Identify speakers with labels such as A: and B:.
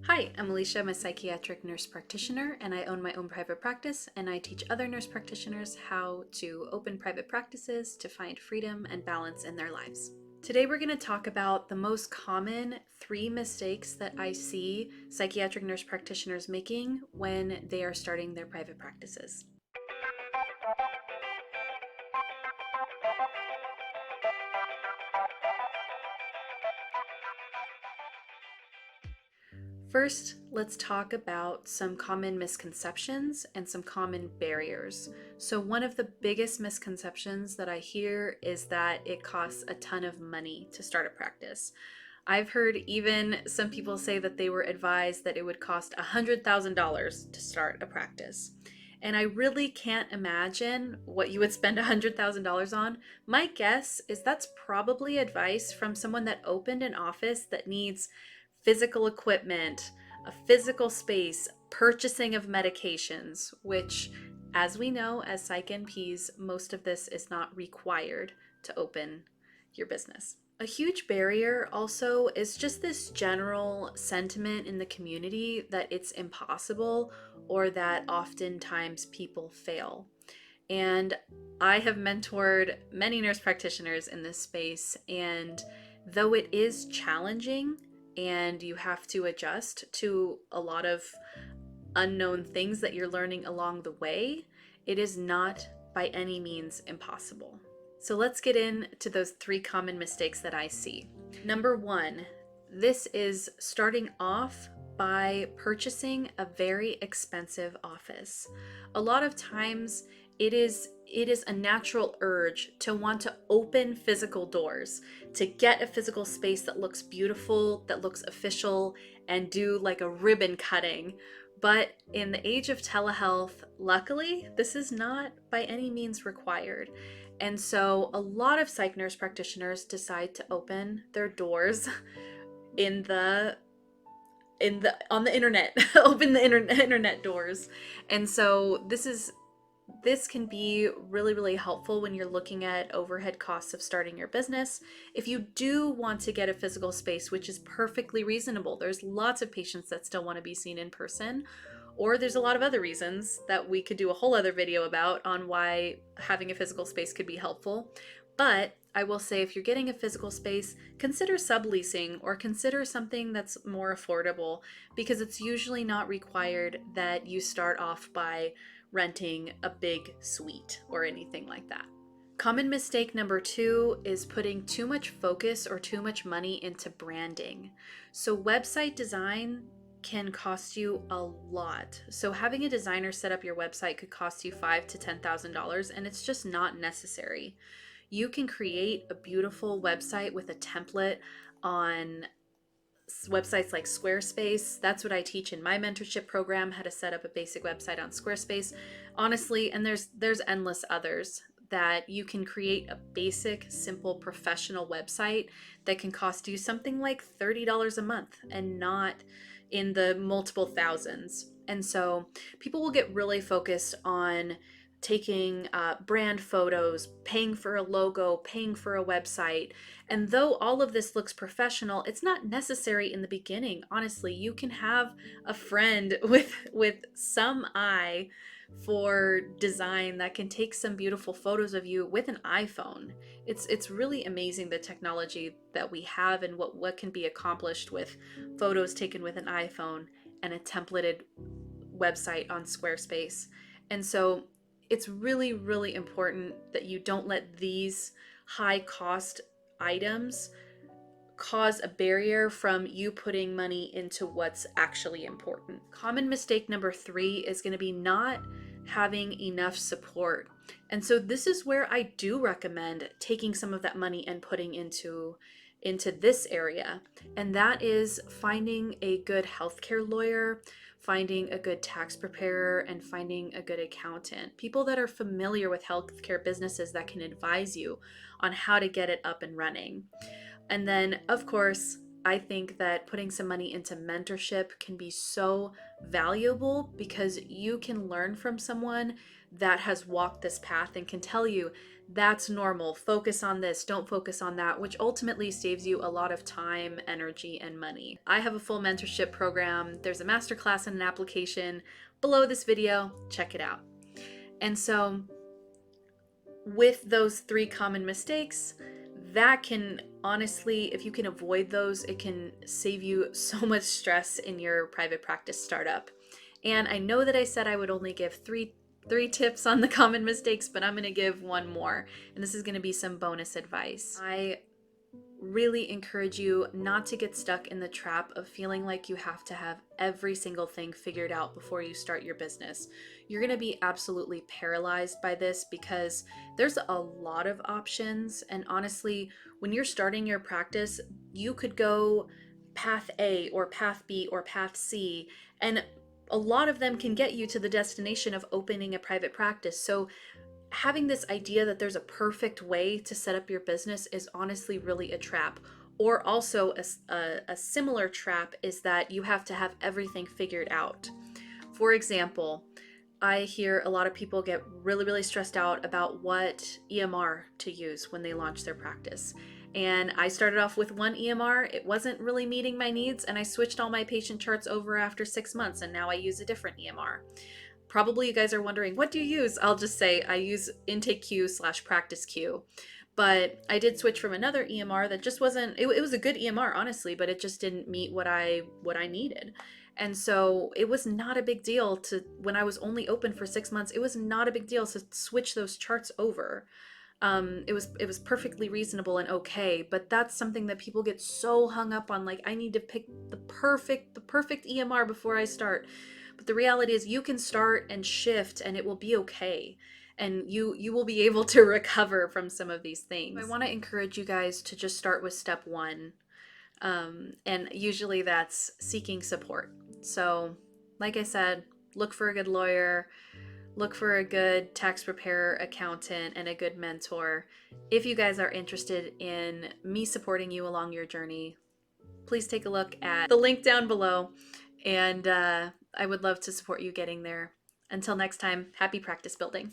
A: Hi, I'm Alysha. I'm a psychiatric nurse practitioner and I own my own private practice, and I teach other nurse practitioners how to open private practices to find freedom and balance in their lives. Today we're going to talk about the most common 3 mistakes that I see psychiatric nurse practitioners making when they are starting their private practices. First, let's talk about some common misconceptions and some common barriers. So, one of the biggest misconceptions that I hear is that it costs a ton of money to start a practice. I've heard even some people say that they were advised that it would cost $100,000 to start a practice. And I really can't imagine what you would spend $100,000 on. My guess is that's probably advice from someone that opened an office that needs physical equipment, a physical space, purchasing of medications, which, as we know as psych NPs, most of this is not required to open your business. A huge barrier also is just this general sentiment in the community that it's impossible or that oftentimes people fail. And I have mentored many nurse practitioners in this space, and though it is challenging and you have to adjust to a lot of unknown things that you're learning along the way, it is not by any means impossible. So let's get into those 3 common mistakes that I see. Number 1, this is starting off by purchasing a very expensive office. A lot of times it is a natural urge to want to open physical doors, to get a physical space that looks beautiful, that looks official, and do like a ribbon cutting. But in the age of telehealth, luckily, this is not by any means required. And so a lot of psych nurse practitioners decide to open their doors in the on the internet, open the internet doors. And so this can be really helpful when you're looking at overhead costs of starting your business. If you do want to get a physical space, which is perfectly reasonable, there's lots of patients that still want to be seen in person, or there's a lot of other reasons that we could do a whole other video about on why having a physical space could be helpful. But I will say, if you're getting a physical space, consider subleasing or consider something that's more affordable, because it's usually not required that you start off by renting a big suite or anything like that. Common mistake number 2 is putting too much focus or too much money into branding. So website design can cost you a lot. So having a designer set up your website could cost you $5,000 to $10,000, and it's just not necessary. You can create a beautiful website with a template on websites like Squarespace. That's what I teach in my mentorship program, how to set up a basic website on Squarespace. Honestly, and there's endless others that you can create a basic, simple, professional website that can cost you something like $30 a month and not in the multiple thousands. And so people will get really focused on taking brand photos, paying for a logo, paying for a website. And though all of this looks professional, it's not necessary in the beginning. Honestly, you can have a friend with some eye for design that can take some beautiful photos of you with an iPhone. It's really amazing the technology that we have and what can be accomplished with photos taken with an iPhone and a templated website on Squarespace. And so it's really important that you don't let these high cost items cause a barrier from you putting money into what's actually important. Common mistake number 3 is going to be not having enough support. And so this is where I do recommend taking some of that money and putting into this area. And that is finding a good healthcare lawyer, finding a good tax preparer, and finding a good accountant. People that are familiar with healthcare businesses that can advise you on how to get it up and running. And then, of course, I think that putting some money into mentorship can be so valuable because you can learn from someone that has walked this path and can tell you that's normal. Focus on this, don't focus on that, which ultimately saves you a lot of time, energy, and money. I have a full mentorship program. There's a masterclass and an application below this video. Check it out. And so, with those 3 common mistakes, that can honestly, if you can avoid those, it can save you so much stress in your private practice startup. And I know that I said I would only give three tips on the common mistakes, but I'm going to give one more, and this is going to be some bonus advice. I really encourage you not to get stuck in the trap of feeling like you have to have every single thing figured out before you start your business. You're going to be absolutely paralyzed by this because there's a lot of options. And honestly, when you're starting your practice, you could go path A or path B or path C, and a lot of them can get you to the destination of opening a private practice. So having this idea that there's a perfect way to set up your business is honestly really a trap. Or also a similar trap is that you have to have everything figured out. For example, I hear a lot of people get really, really stressed out about what EMR to use when they launch their practice. And I started off with one EMR. It wasn't really meeting my needs, and I switched all my patient charts over after 6 months, and now I use a different EMR. Probably you guys are wondering, what do you use? I'll just say I use intake queue / practice queue. But I did switch from another EMR that just wasn't, it was a good EMR, honestly, but it just didn't meet what I needed. And so it was not a big deal to, when I was only open for 6 months, it was not a big deal to switch those charts over. It was perfectly reasonable and okay, but that's something that people get so hung up on, like I need to pick the perfect EMR before I start. But the reality is you can start and shift and it will be okay. And you will be able to recover from some of these things. I want to encourage you guys to just start with step 1. And usually that's seeking support. So, like I said, look for a good lawyer, look for a good tax preparer, accountant, and a good mentor. If you guys are interested in me supporting you along your journey, please take a look at the link down below, and I would love to support you getting there. Until next time, happy practice building.